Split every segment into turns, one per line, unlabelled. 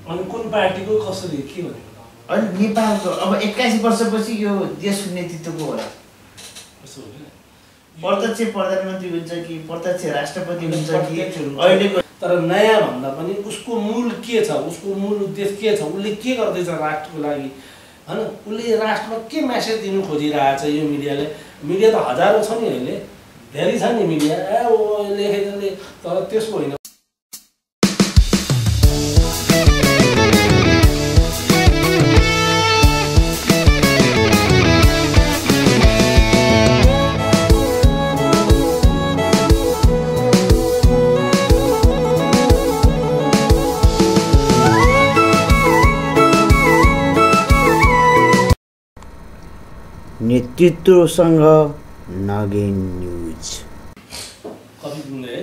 अनि कुन पार्टीको कसरी के भनेको
अहिले नेपालको अब 81 वर्षपछि यो देशको नेतृत्वको होला। प्रत्यक्ष प्रधानमन्त्री हुन्छ कि प्रत्यक्ष राष्ट्रपति हुन्छ कि अहिलेको।
तर नयाँ भन्दा पनि उसको मूल के छ, उसको मूल उद्देश्य के छ, उसले के गर्दैछ राष्ट्रको लागि हैन, उसले राष्ट्रमा के मेसेज दिनु खोजिरहेछ। यो मिडियाले, मिडिया त हजारौँ छ नि, अहिले धेरै छ नि मिडिया लेखेकोले, तर त्यसको होइन।
नेतृत्वसँग नगेन न्यूज।
कति दिने है?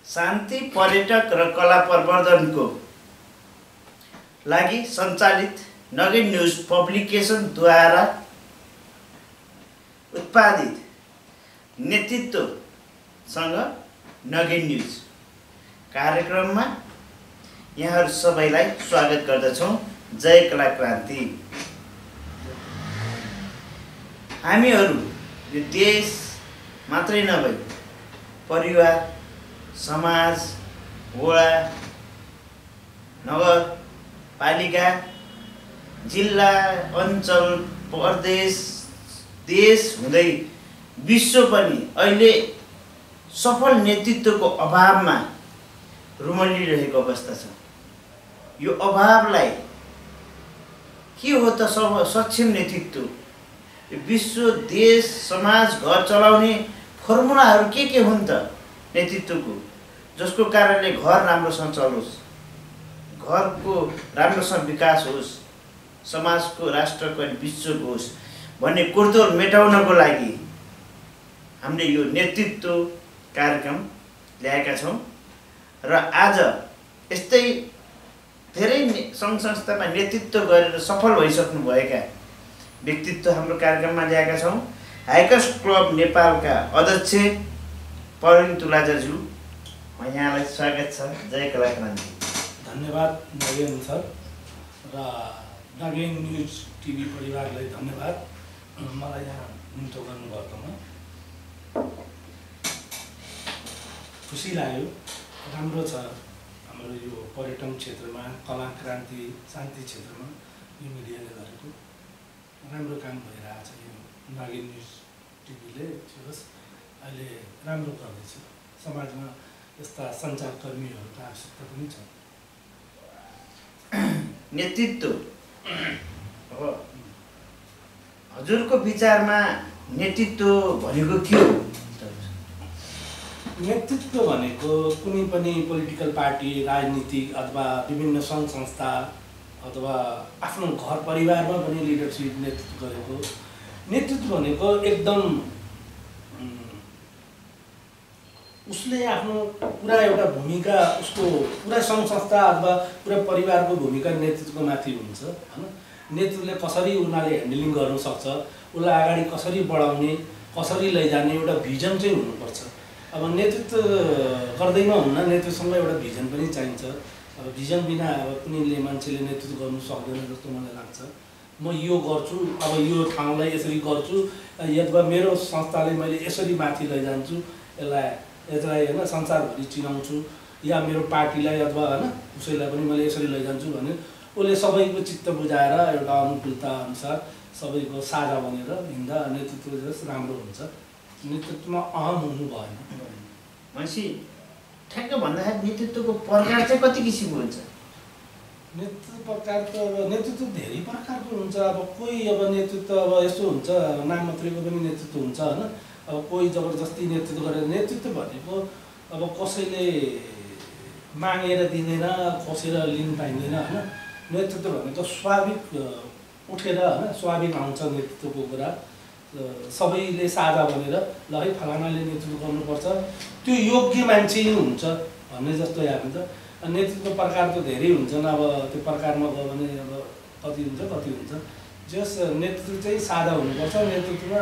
शान्ति पर्यटक र कला प्रवर्धनको लागि सञ्चालित नगेन न्यूज पब्लिकेसनद्वारा उत्पादित नेतृत्वसँग नगेन न्यूज कार्यक्रममा यहाँहरू सबैलाई स्वागत गर्दछौँ। जय कला क्रान्ति। हामीहरू यो देश मात्रै नभई परिवार, समाज, वडा, नगरपालिका, जिल्ला, अञ्चल, प्रदेश, देश हुँदै विश्व पनि अहिले सफल नेतृत्वको अभावमा रुमलिरहेको अवस्था छ। यो अभावलाई के हो त सब सक्षम नेतृत्व, विश्व, देश, समाज, घर चलाउने फर्मुलाहरू के हुन् त नेतृत्वको, जसको कारणले घर राम्रोसँग चलोस्, घरको राम्रोसँग विकास होस्, समाजको, राष्ट्रको अनि विश्वको होस् भन्ने कुरतोल मेटाउनको लागि हामीले यो नेतृत्व कार्यक्रम ल्याएका छौँ। र आज यस्तै धेरै सङ्घ संस्थामा नेतृत्व गरेर सफल भइसक्नुभएका व्यक्तित्व हाम्रो कार्यक्रममा ल्याएका छौँ। हाइकर्स क्लब नेपालका अध्यक्ष प्रवीण तुलाजाज्यू, यहाँलाई स्वागत छ। जय कला क्रान्ति।
धन्यवाद नगेन सर र नगेन न्युज टिभी परिवारलाई धन्यवाद मलाई यहाँ निम्तो गर्नुभएकोमा। खुसी लाग्यो, राम्रो छ। हाम्रो यो पर्यटन क्षेत्रमा, कला क्रान्ति, शान्ति क्षेत्रमा यो मिडियाले गरेको राम्रो काम भइरहेछ। यो नगेन न्युज टिभीले अहिले राम्रो गर्दैछ। समाजमा यस्ता सञ्चारकर्मीहरूको आवश्यकता पनि छ।
नेतृत्व अब हजुरको विचारमा नेतृत्व भनेको के हो?
नेतृत्व भनेको कुनै पनि पोलिटिकल पार्टी, राजनीतिक अथवा विभिन्न सङ्घ संस्था अथवा आफ्नो घर परिवारमा पनि लिडरसिप नेतृत्व गरेको। नेतृत्व भनेको एकदम उसले आफ्नो पुरा एउटा भूमिका, उसको पुरा सङ्घ संस्था अथवा पुरा परिवारको भूमिका नेतृत्वको माथि हुन्छ हैन। नेतृत्वले कसरी उनीहरूले ह्यान्डलिङ गर्नु सक्छ, उसलाई अगाडि कसरी बढाउने, कसरी लैजाने एउटा भिजन चाहिँ हुनुपर्छ। अब नेतृत्व गर्दैमा हुन्न, नेतृत्वसँग एउटा भिजन पनि चाहिन्छ। अब भिजन बिना अब कुनैले मान्छेले नेतृत्व गर्नु सक्दैन जस्तो मलाई लाग्छ। म यो गर्छु, अब यो ठाउँलाई यसरी गर्छु, अथवा मेरो संस्थालाई मैले यसरी माथि लैजान्छु, यसलाई हैन संसारभरि चिनाउँछु, या मेरो पार्टीलाई अथवा हैन उसैलाई पनि मैले यसरी लैजान्छु भने उसले सबैको चित्त बुझाएर एउटा अनुकूलता अनुसार सबैको साझा बनेर हिँड्दा नेतृत्व जस राम्रो हुन्छ। नेतृत्वमा अहम हुनु भएन।
मान्छे ठ्याक्क भन्दाखेरि नेतृत्वको प्रकार चाहिँ कति किसिमको हुन्छ?
नेतृत्व प्रकार त अब नेतृत्व धेरै प्रकारको हुन्छ। अब कोही अब नेतृत्व अब यस्तो हुन्छ, नाम मात्रैको पनि नेतृत्व हुन्छ हैन। अब कोही जबरजस्ती नेतृत्व गरेर, नेतृत्व भनेको अब कसैले मागेर दिँदैन, खोसेर लिन पाइँदैन हैन। नेतृत्व भनेको स्वाभाविक उठेर हैन, स्वाभाविक आउँछ नेतृत्वको कुरा। सबैले साझा बनेर ल है फलानाले नेतृत्व गर्नुपर्छ, त्यो योग्य मान्छे हुन्छ भन्ने जस्तो यहाँ हुन्छ। नेतृत्व प्रकार त धेरै हुन्छन्। अब त्यो प्रकारमा गयो भने अब कति हुन्छ। जस नेतृत्व चाहिँ साझा हुनुपर्छ। नेतृत्वमा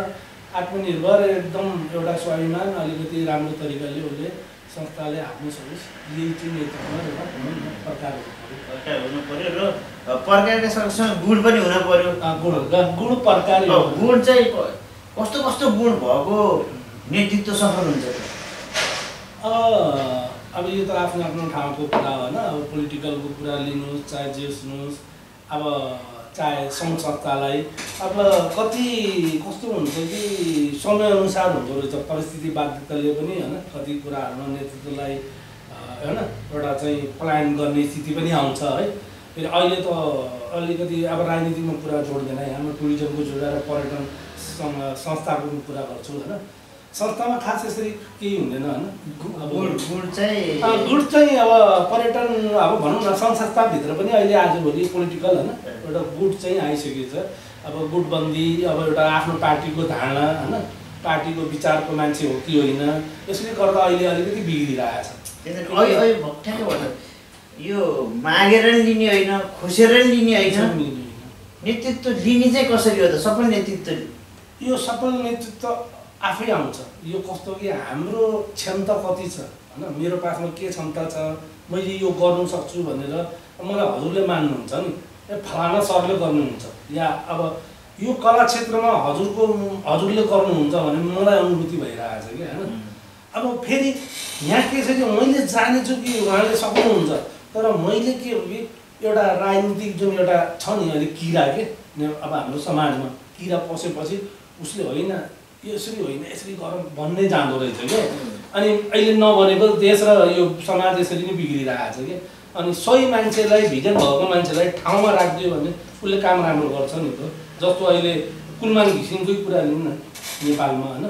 आत्मनिर्भर एकदम एउटा स्वाभिमान अलिकति राम्रो तरिकाले उसले संस्थाले हाल्नु सकोस्, यही चाहिँ नेतृत्वमा एउटा प्रकार
हुनु पर्यो र प्रकारका सँगसँग गुण पनि हुन पर्यो।
गुण प्रकार
गुण चाहिँ कस्तो कस्तो गुण भएको नेतृत्व सफल हुन्छ?
अब यो त आफ्नो आफ्नो ठाउँको कुरा हो होइन। अब पोलिटिकलको कुरा लिनुहोस् चाहे जे सुन्नुहोस्, अब चाहे सङ्घ संस्थालाई अब कति कस्तो हुन्छ कि समयअनुसार हुँदो रहेछ, परिस्थिति बाध्यताले पनि होइन कति कुराहरूमा नेतृत्वलाई होइन एउटा चाहिँ पलायन गर्ने स्थिति पनि आउँछ है। फेरि अहिले त अलिकति अब राजनीतिमा कुरा जोड्दैन, हाम्रो टुरिज्मको जोडेर पर्यटन संस्थाको कुरा गर्छु होइन। संस्थामा खास यसरी केही हुँदैन होइन।
गुण चाहिँ
अब पर्यटन अब भनौँ न सङ्घ संस्थाभित्र पनि अहिले आजभोलि पोलिटिकल होइन एउटा गुट चाहिँ आइसकेको छ। अब गुटबन्दी, अब एउटा आफ्नो पार्टीको धारणा होइन, पार्टीको विचारको मान्छे हो कि होइन, यसले गर्दा अहिले अलिकति बिग्रिरहेछ।
यो मागेर लिने होइन, खोसेर लिने होइन, नेतृत्व लिने चाहिँ कसरी हो त? सफल नेतृत्व,
यो सफल नेतृत्व आफै आउँछ। यो कस्तो कि हाम्रो क्षमता कति छ होइन, मेरो पासमा के क्षमता छ, मैले यो गर्नु सक्छु भनेर मलाई हजुरले मान्नुहुन्छ नि, फलाना सरले गर्नुहुन्छ या अब यो कला क्षेत्रमा हजुरले गर्नुहुन्छ भने मलाई अनुभूति भइरहेछ कि होइन। अब फेरि यहाँ के छ कि मैले जानेछु कि उहाँले सक्नुहुन्छ, तर मैले के हो कि एउटा राजनीतिक जुन एउटा छ नि अहिले किरा के, अब हाम्रो समाजमा किरा पसेपछि उसले होइन यसरी होइन यसरी गरौँ भन्ने जाँदो रहेछ क्या। अनि अहिले नभनेको देश र यो समाज यसरी नै बिग्रिरहेछ कि। अनि सही मान्छेलाई, भिजन भएको मान्छेलाई ठाउँमा राखिदियो भने उसले काम राम्रो गर्छ नि त। जस्तो अहिले कुलमान घिसिङकै कुरा लिउँ न नेपालमा होइन।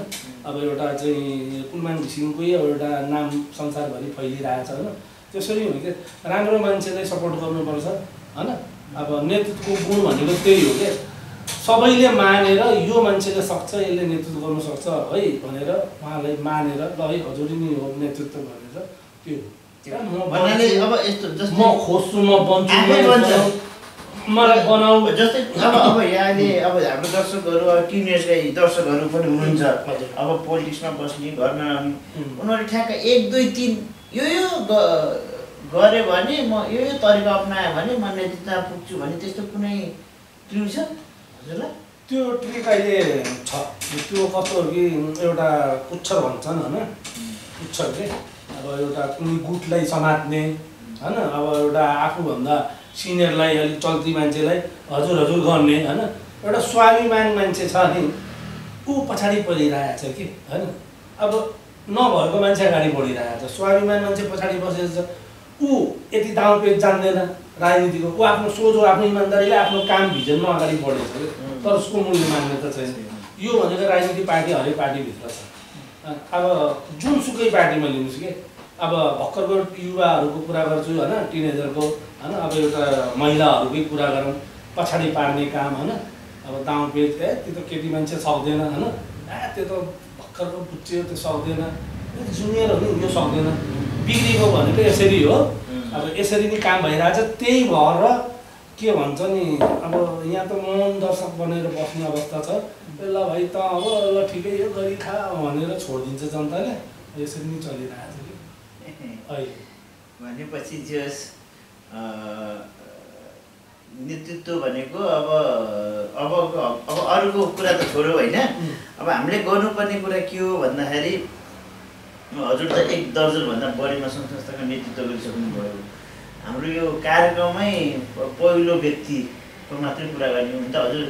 अब एउटा चाहिँ कुलमान घिसिङकै एउटा नाम संसारभरि फैलिरहेछ होइन। त्यसरी हो कि राम्रो मान्छेलाई सपोर्ट गर्नुपर्छ होइन। अब नेतृत्वको गुण भनेको त्यही हो क्या, सबैले मानेर यो मान्छेले सक्छ, यसले नेतृत्व गर्नु सक्छ है भनेर उहाँलाई मानेर ल है हजुर नै हो नेतृत्व भनेर त्यो म खोज्छु, म बन्छु, मलाई बनाऊ।
जस्तै अब यहाँले अब हाम्रो दर्शकहरू अब टिनेजका दर्शकहरू पनि हुनुहुन्छ, अब पोलिटिक्समा बस्ने घरमा उनीहरू ठ्याक्क 1 2 3 यो गऱ्यो भने म यो तरिका अप्नायो भने म नेतृत्वमा पुग्छु भने त्यस्तो कुनै क्लु छ हजुरलाई?
त्यो ट्रिक अहिले छ। त्यो कस्तो हो कि एउटा पुच्छर भन्छन् होइन, पुच्छर के अब एउटा कुनै गुटलाई समात्ने होइन, अब एउटा आफूभन्दा सिनियरलाई अलिक चल्ती मान्छेलाई हजुर हजुर गर्ने होइन। एउटा स्वाभिमान मान्छे छ नि ऊ पछाडि परिरहेछ कि होइन। अब नभएको मान्छे अगाडि बढिरहेछ, स्वाभिमान मान्छे पछाडि बसेको छ, ऊ यति दाउपेच जान्दैन राजनीतिको, ऊ आफ्नो सोझो आफ्नो इमान्दारीले आफ्नो काम भिजनमा अगाडि बढेछ कि, तर उसको मूल्य मान्यता छैन। यो भनेको राजनीतिक पार्टी हरेक पार्टीभित्र छ। अब जुनसुकै पार्टीमा लिनुहोस् कि, अब भर्खरको युवाहरूको कुरा गर्छु होइन, टिनेजरको होइन, अब एउटा महिलाहरूकै कुरा गरौँ, पछाडि पार्ने काम होइन। अब दाउपेच त्यो त केटी मान्छे सक्दैन होइन, त्यो त भर्खरको बुच्चियो त्यो सक्दैन, जुनियरहरू यो सक्दैन, बिग्रेको भनेको यसरी हो। अब यसरी नै काम भइरहेछ। त्यही भएर के भन्छ नि, अब यहाँ त मौन दर्शक बनेर बस्ने अवस्था छ। ल भाइ त अब ल ठिकै हो गरी खा भनेर छोडिदिन्छ जनताले, यसरी नै चलिरहेछ कि अहिले।
भनेपछि जस नेतृत्व भनेको अब अरूको कुरा त छोडो होइन, अब हामीले गर्नुपर्ने कुरा के हो भन्दाखेरि हजुर त 1 दर्जनभन्दा बढीमा सङ्घ संस्थाको नेतृत्व गरिसक्नु भयो। हाम्रो यो कार्यक्रममै पहिलो व्यक्तिको मात्रै कुरा गर्ने हो नि त। हजुर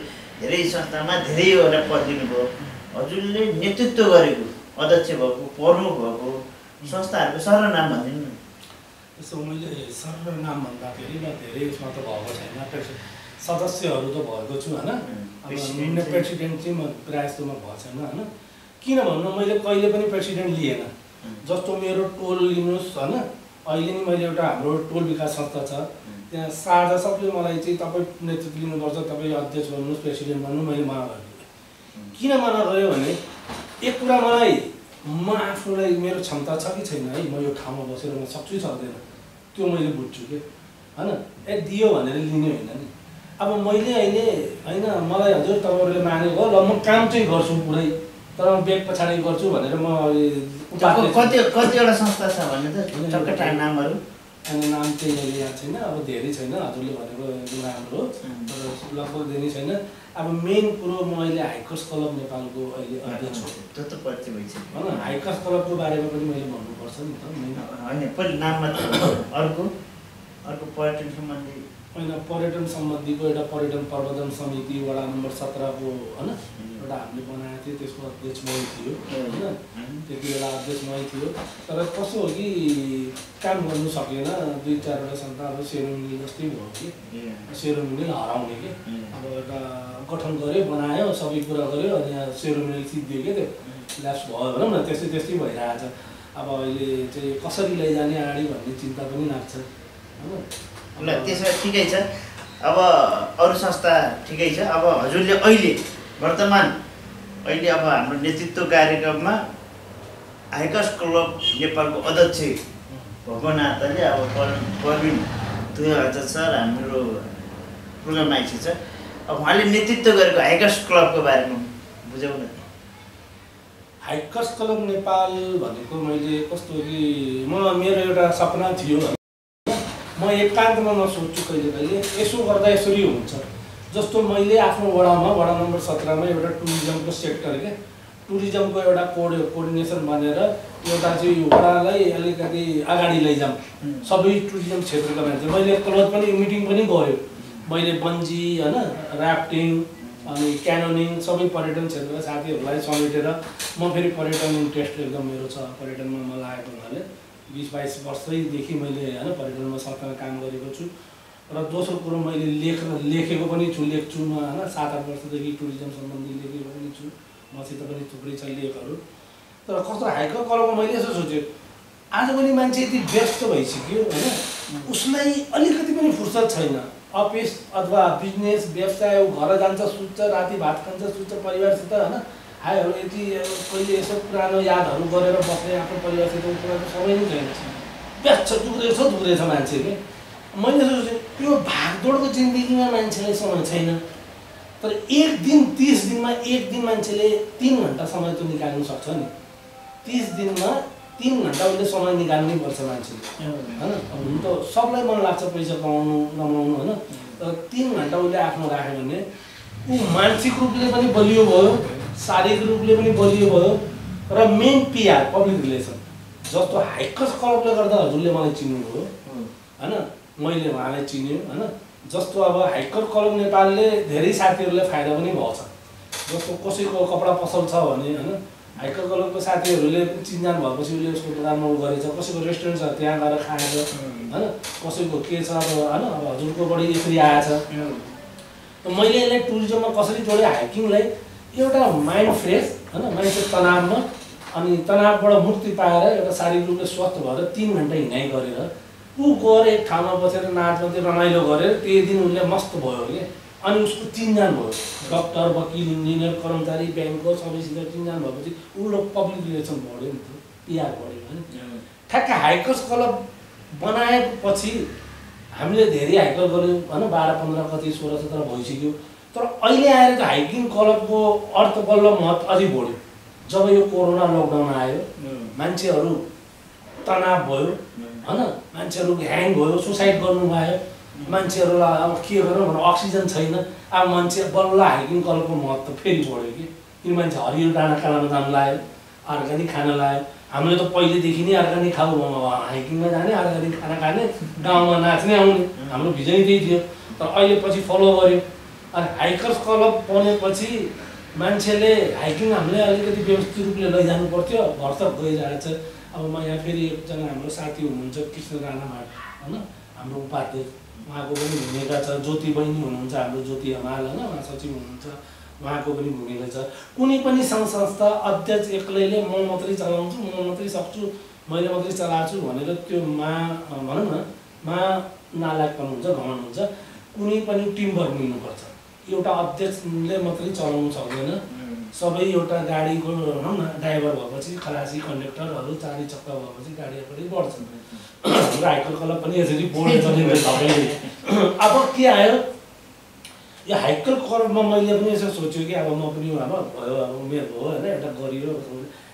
धेरै संस्थामा धेरैवटा पद लिनुभयो, हजुरले नेतृत्व गरेको, अध्यक्ष भएको, प्रमुख भएको संस्थाहरूको सरनाम भनिदिनु न।
यसो मैले सरनाम भन्दाखेरि म धेरै यसमा त भएको छैन, सदस्यहरू त भएको छु होइन। अब प्रेसिडेन्ट चाहिँ म प्रायः जस्तोमा भएको छैन होइन। किन भन्नु, मैले कहिले पनि प्रेसिडेन्ट लिएन। जस्तो मेरो टोल लिनुहोस् होइन, अहिले नि मैले एउटा हाम्रो टोल विकास संस्था छ त्यहाँ साझा सबले मलाई चाहिँ तपाईँ नेतृत्व लिनुपर्छ, तपाईँ अध्यक्ष भन्नुहोस्, प्रेसिडेन्ट भन्नु, मैले मना गरिदिएँ। किन मना गरेँ भने एक कुरा मलाई म आफूलाई मेरो क्षमता छ कि छैन है, म यो ठाउँमा बसेर म सक्छु सक्दैन त्यो मैले बुझ्छु कि होइन। दियो भनेर लिने होइन नि। अब मैले अहिले होइन मलाई हजुर तपाईँहरूले मानेको ल म काम चाहिँ गर्छु पुरै तर म ब्याग पछाडि गर्छु भनेर म
कतिवटा संस्था छ भन्ने त टक्क नामहरू
अनि नाम चाहिँ अहिले यहाँ छैन, अब धेरै छैन, हजुरले भनेको एकदम राम्रो हो, तर लगभग धेरै छैन। अब मेन कुरो म अहिले हाइकर्स क्लब नेपालको अहिले अध्यक्ष छु,
त्यो त परिचय भइसक्यो
होइन। हाइकर्स क्लबको बारेमा पनि मैले भन्नुपर्छ नि त,
होइन पहिला नाम मात्र। अर्को पर्यटन सम्बन्धी
होइन, पर्यटन सम्बन्धीको एउटा पर्यटन प्रबन्धन समिति वडा नम्बर 17 को होइन एउटा हामीले बनाएको थियो, त्यसको अध्यक्ष मै थियो होइन, त्यति बेला अध्यक्ष मै थियो। तर कस्तो हो कि काम गर्नु सकेन, 2-4वटा संस्था अब सेरोमनी जस्तै भयो कि सेरोमनी हराउने कि अब एउटा गठन गऱ्यो, बनायो, सबै कुरा गऱ्यो, अनि यहाँ सेरोमनी सिद्धियो क्या, त्यो ल्याप्स भयो भनौँ न, त्यस्तै भइरहेछ। अब अहिले चाहिँ कसरी लैजाने अगाडि भन्ने चिन्ता पनि लाग्छ होइन।
ल त्यसो भए ठिकै छ। अब अरू संस्था ठिकै छ। अब हजुरले वर्तमान अब हाम्रो नेतृत्व कार्यक्रममा हाइकर्स क्लब नेपालको अध्यक्ष भएको नाताले अब प्रवीण दुहाजा सर हाम्रो प्रोग्राममा आइसकेको छ। अब उहाँले नेतृत्व गरेको हाइकर्स क्लबको बारेमा बुझाउन।
हाइकर्स क्लब नेपाल भनेको मैले कस्तो कि मेरो एउटा सपना थियो, म एकान्तमा सोच्छु कहिले यसो गर्दा यसरी हुन्छ। जस्तो मैले आफ्नो वडा नम्बर 17 मा एउटा टुरिज्मको सेक्टर के टुरिज्मको एउटा कोअर्डिनेसन बनेर एउटा चाहिँ वडालाई अलिकति अगाडि लैजाउँ, सबै टुरिज्म क्षेत्रका मान्छे। मैले क्लब पनि मिटिङ पनि गऱ्यो, मैले बन्जी होइन, राफ्टिङ अनि क्यानोनिङ सबै पर्यटन क्षेत्रका साथीहरूलाई समेटेर, म फेरि पर्यटन इन्ट्रेस्ट एकदम मेरो छ, पर्यटनमा म लागेको हुनाले 20-22 वर्षैदेखि मैले होइन पर्यटनमा सरकारमा काम गरेको छु। र दोस्रो कुरो मैले लेखेको पनि छु, लेख्छु म होइन, 7-8 वर्षदेखि टुरिज्म सम्बन्धी लेखेको पनि छु, मसित पनि थुप्रै छ लेखहरू। तर कस्तो हाइकर्स क्लबमा मैले यसो सोचेँ, आजभोलि मान्छे यति व्यस्त भइसक्यो होइन, उसलाई अलिकति पनि फुर्सद छैन, अफिस अथवा बिजनेस व्यवसाय, घर जान्छ सुत्छ, राति भात खान्छ सुत्छ परिवारसित होइन, हाइहरू यति कहिले यसो पुरानो यादहरू गरेर बस्ने आफ्नो परिवारसित कुरा त सबै नै छैन, व्यस्त दुख्दैछ मान्छे कि। मैले सोचेँ यो भागदौडको जिन्दगीमा मान्छेलाई समय छैन, तर 30 दिनमा एक दिन मान्छेले 3 घन्टा समय त निकाल्नु सक्छ नि। 30 दिनमा 3 घन्टा उसले समय निकाल्नै पर्छ मान्छेले होइन। हुन त सबलाई मन लाग्छ पैसा कमाउनु होइन, तर 3 घन्टा उसले आफ्नो राख्यो भने ऊ मानसिक रूपले पनि बलियो भयो, शारीरिक रूपले पनि बलियो भयो, र मेन PR पब्लिक रिलेसन जस्तो हाइकर्स क्लबले गर्दा हजुरले मलाई चिन्नुभयो होइन, मैले उहाँलाई चिन्यो होइन। जस्तो अब हाइकर्स क्लब नेपालले धेरै साथीहरूलाई फाइदा पनि भएको छ। जस्तो कसैको कपडा पसल छ भने होइन, हाइकर्स क्लबको साथीहरूले चिनजान भएपछि उसले उसको दोकानमा गरेछ, कसैको रेस्टुरेन्ट छ त्यहाँ गएर खाएर होइन, कसैको के छ अब होइन, अब हजुरको बढी यसरी आएछ। मैले यसलाई टुरिज्ममा कसरी जोडेँ, हाइकिङलाई एउटा माइन्ड फ्रेस होइन, मान्छे तनावमा अनि तनावबाट मुक्ति पाएर एउटा शारीरिक रूपले स्वस्थ भएर 3 घन्टा हिँडाइ गरेर ऊ गएर एक ठाउँमा बसेर नाच मात्रै रमाइलो गरेर त्यही दिन उसले मस्त भयो कि। अनि उसको चिनजान भयो, डक्टर, वकिल, इन्जिनियर, कर्मचारी, ब्याङ्कको सबैसित चिनजान भएपछि उसले पब्लिक रिलेसन बढ्यो नि त, PR बढ्यो होइन। ठ्याक्क हाइकर्स क्लब बनाएपछि हामीले धेरै हाइकर गऱ्यौँ होइन, 12-15 कति 16-17 भइसक्यो। तर अहिले आएर त हाइकिङ क्लबको अर्थ बल्ल महत्त्व अझै बढ्यो। जब यो कोरोना लकडाउन आयो, मान्छेहरू तनाव भयो होइन, मान्छेहरू ह्याङ भयो, सुसाइड गर्नु भयो, मान्छेहरूलाई अब के गरौँ भने अक्सिजन छैन। अब मान्छे बल्ल हाइकिङ क्लबको महत्त्व फेरि बढ्यो कि मान्छे हरियो डाँडा काँडामा जानु लाग्यो, अर्ग्यानिक खान लाग्यो। हामीले त पहिलेदेखि नै अर्ग्यानिक खाऊ हाइकिङमा जाने, अर्ग्यानिक खाना खाने, गाउँमा नाच्ने आउने, हाम्रो भिजन त्यही थियो। तर अहिले पछि फलो गऱ्यो। अनि हाइकर्स क्लब बनेपछि मान्छेले हाइकिङ हामीले अलिकति व्यवस्थित रूपले लैजानु पर्थ्यो, भर्खर गइरहेछ। अब म यहाँ फेरि एकजना हाम्रो साथी हुनुहुन्छ कृष्ण राणा भाट होइन, हाम्रो उपाध्यक्ष, उहाँको पनि भूमिका छ। ज्योति बहिनी हुनुहुन्छ हाम्रो, ज्योति हमाल होइन, उहाँ सचिव हुनुहुन्छ, उहाँको पनि भूमिका छ। कुनै पनि सङ्घ संस्था अध्यक्ष एक्लैले म मात्रै चलाउँछु, म मात्रै सक्छु, मैले मात्रै चलाएको छु भनेर त्यो भनौँ न नालायकपन हुन्छ, घमण्ड हुन्छ। कुनै पनि टिमवर्क मिल्नुपर्छ, एउटा अध्यक्षले मात्रै चलाउनु सक्दैन। सबै एउटा गाडीको भनौँ न ड्राइभर भएपछि खलासी कन्डक्टरहरू 4 चक्का भएपछि गाडी अगाडि बढ्छ। हाम्रो हाइकर्स क्लब पनि यसरी बोर्ड चलिन्छ सबैले। अब के आयो, यो हाइकल कर्ममा मैले पनि यसो सोच्यो कि अब म पनि अब भयो अब उमेर भयो होइन एउटा गरियो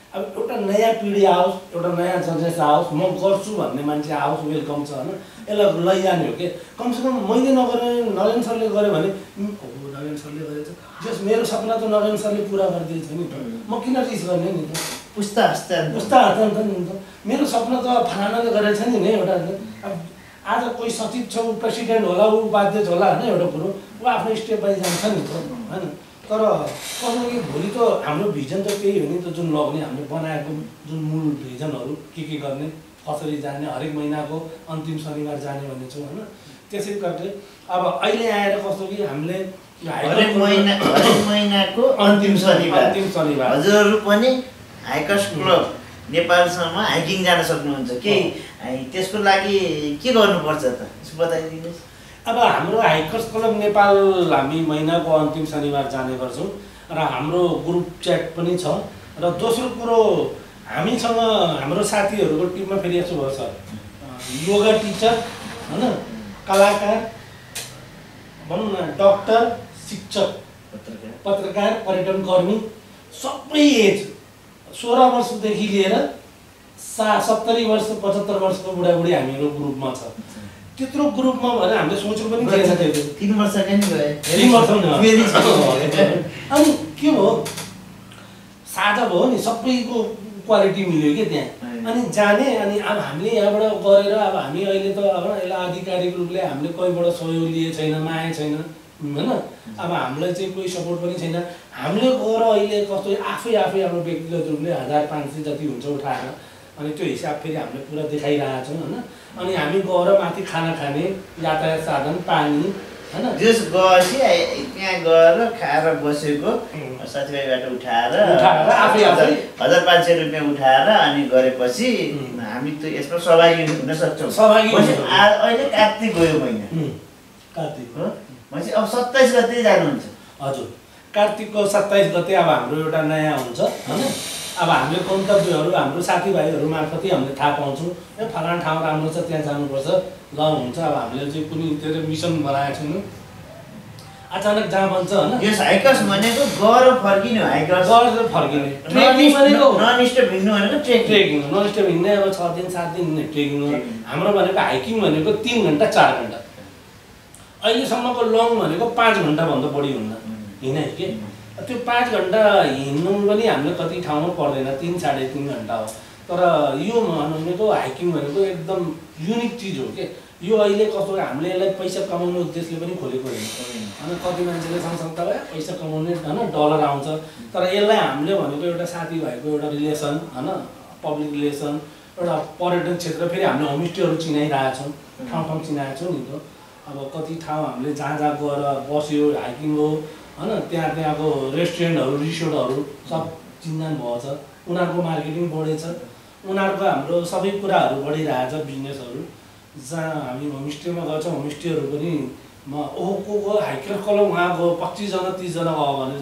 अब एउटा नयाँ पिँढी आओस् एउटा नयाँ जेनेरेसन आओस् म गर्छु भन्ने मान्छे आओस् वेलकम छ होइन यसलाई लैजाने हो कि कमसेकम मैले नगरे नरेन सरले गर्यो भने नरेन सरले गरेछ जस मेरो सपना त नरेन सरले पुरा गरिदिएछ नि त म किन रिस गर्ने नि त
पुस्ता
पुस्ता हस्तान्तरण नि त मेरो सपना त फलानाले गरेछ नि एउटा अब आज कोही सचिव छ ऊ प्रेसिडेन्ट होला ऊ बाध्य होला होइन एउटा कुरो ऊ आफ्नो स्टेप बाई जान्छ नि त होइन तर कसो कि भोलि त हाम्रो भिजन त त्यही हो नि त जुन लग्ने हामीले बनाएको जुन मूल भिजनहरू के गर्ने कसरी जाने हरेक महिनाको अन्तिम शनिबार जाने भन्ने छौँ होइन त्यसै गर्दै अब अहिले आएर कस्तो कि हामीले
हरेक महिनाको अन्तिम शनिबार हजुरहरू पनि हाइकर्स क्लब नेपालसम्म हाइकिङ जान सक्नुहुन्छ केही त्यसको लागि के गर्नुपर्छ त यसो बताइदिनुहोस्।
अब हाम्रो हाइकर्स क्लब नेपाल हामी महिनाको अन्तिम शनिबार जाने गर्छौँ र हाम्रो ग्रुप च्याट पनि छ र दोस्रो कुरो हामीसँग हाम्रो साथीहरूको टिममा फेरि यसो भयो सर योगा टिचर होइन कलाकार भनौँ न डक्टर शिक्षक पत्रकार पर्यटन कर्मी सबै एज 16 वर्षदेखि लिएर 70 वर्ष 75 वर्षको बुढाबुढी हामीहरू ग्रुपमा छ त्यत्रो ग्रुपमा भने हामीले सोचेको पनि थिएन त्यो
3 वर्षकै नि भयो
3 वर्ष अनि के भयो साझा भयो नि सबैको क्वालिटी मिल्यो कि त्यहाँ अनि जाने अनि अब हामीले यहाँबाट गरेर अब हामी अहिले त अब यसलाई आधिकारिक रूपले हामीले कोहीबाट सहयोग लिए छैन माया छैन होइन अब हामीलाई चाहिँ कोही सपोर्ट पनि छैन हामीले गएर अहिले कस्तो आफै हाम्रो व्यक्तिगत रूपले 1500 जति हुन्छ उठाएर अनि त्यो हिसाब फेरि हामीले पुरा देखाइरहेको छौँ होइन अनि हामी गएर माथि खाना खाने यातायात साधन पानी होइन
जस गएपछि त्यहाँ गएर खाएर बसेको साथीभाइबाट उठाएर
आफै
1500 रुपियाँ उठाएर अनि गरेपछि हामी त यसमा सहभागी हुन सक्छौँ। अहिले कार्तिक गयो महिना
कार्तिक
हो भनेपछि अब 27 गते जानुहुन्छ।
हजुर कार्तिकको 27 गते अब हाम्रो एउटा नयाँ हुन्छ होइन अब हामीले गन्तव्यहरू हाम्रो साथीभाइहरू मार्फतै हामीले थाहा पाउँछौँ ए फलाना ठाउँ राम्रो छ त्यहाँ जानुपर्छ ल हुन्छ अब हामीले चाहिँ कुनै त्यो मिसन बनाएको छैनौँ अचानक जहाँ भन्छ होइन
यो हाइकर्स भनेको गएर फर्किनु हाइकर्स
गएर फर्किने ट्रेकिङ भनेको
नन स्टप हिँड्नु भनेको
ट्रेकिङ नन स्टप हिँड्ने अब 6 दिन 7 दिन ट्रेकिङ हाम्रो भनेको हाइकिङ भनेको 3 घन्टा 4 घन्टा अहिलेसम्मको लङ भनेको 5 घन्टाभन्दा बढी हुन्न हिँडे के त्यो 5 घन्टा हिँड्नु पनि हामीले कति ठाउँमा पर्दैन 3 साढे 3 घन्टा हो तर यो भनेको हाइकिङ भनेको एकदम युनिक चिज हो के यो अहिले कस्तो हामीले यसलाई पैसा कमाउने उद्देश्यले पनि खोलेको होइन होइन कति मान्छेले सँगसँगै पैसा कमाउने होइन डलर आउँछ तर यसलाई हामीले भनेको एउटा साथीभाइको एउटा रिलेसन होइन पब्लिक रिलेसन एउटा पर्यटन क्षेत्र फेरि हामीले होमस्टेहरू चिनाइरहेछौँ ठाउँ चिनाएको छौँ नि त अब कति ठाउँ हामीले जहाँ गएर बस्यो हाइकिङ हो होइन त्यहाँको रेस्टुरेन्टहरू रिसोर्टहरू सब चिन्जान भएछ उनीहरूको मार्केटिङ बढेछ उनीहरूको हाम्रो सबै कुराहरू बढिरहेछ बिजनेसहरू जहाँ हामी होमस्टेमा गर्छौँ होमस्टेहरू पनि म को हाइकर क्लब उहाँ गयो 25 जना 30 जना गयो भनेर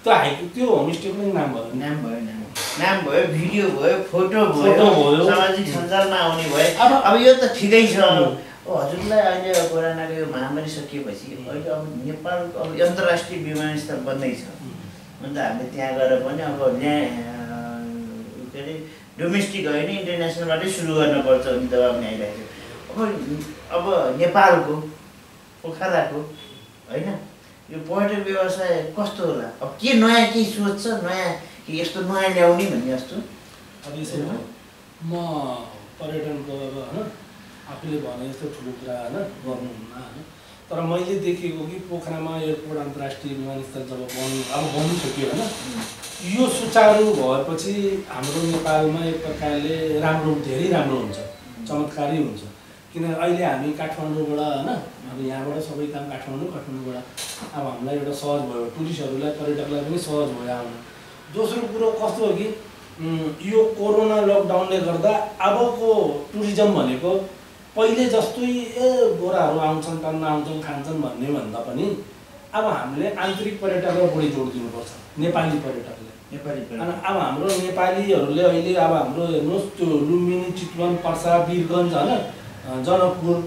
चाहिँ त्यो होमस्टे पनि नाम
भयो भिडियो भयो फोटो भयो सामाजिक सञ्जालमा आउने भयो अब यो त ठिकै छ हजुरलाई अहिले कोरोनाको यो महामारी सकिएपछि अहिले अब नेपालको अब अन्तर्राष्ट्रिय विमानस्थल बन्दैछ अन्त हामीले त्यहाँ गएर पनि अब के अरे डोमेस्टिक होइन इन्टरनेसनलबाटै सुरु गर्नुपर्छ भन्ने दबाब पनि आइरहेको छ। अब नेपालको पोखराको होइन यो पर्यटन व्यवसाय कस्तो होला अब के नयाँ केही सोच छ नयाँ कि यस्तो नयाँ ल्याउने भन्ने जस्तो
अब यसो म पर्यटनको अब होइन आफूले भने जस्तो ठुलो कुरा होइन गर्नुहुन्न होइन तर मैले देखेको कि पोखरामा एयरपोर्ट अन्तर्राष्ट्रिय विमानस्थल जब बनिसक्यो होइन यो सुचारू भएपछि हाम्रो नेपालमा एक प्रकारले धेरै राम्रो हुन्छ चमत्कारी हुन्छ किन अहिले हामी काठमाडौँबाट होइन अब यहाँबाट सबै काम काठमाडौँबाट अब हामीलाई एउटा सहज भयो टुरिस्टहरूलाई पर्यटकलाई पनि सहज भयो आउन। दोस्रो कुरो कस्तो हो कि यो कोरोना लकडाउनले गर्दा अबको टुरिज्म भनेको पहिले जस्तै गोराहरू आउँछन् टन्न आउँछन् खान्छन् भन्ने भन्दा पनि अब हामीले आन्तरिक पर्यटकलाई बढी जोड दिनुपर्छ नेपाली पर्यटकले अनि अब हाम्रो नेपालीहरूले अहिले अब हाम्रो हेर्नुहोस् त्यो लुम्बिनी चितवन पर्सा वीरगञ्ज होइन जनकपुर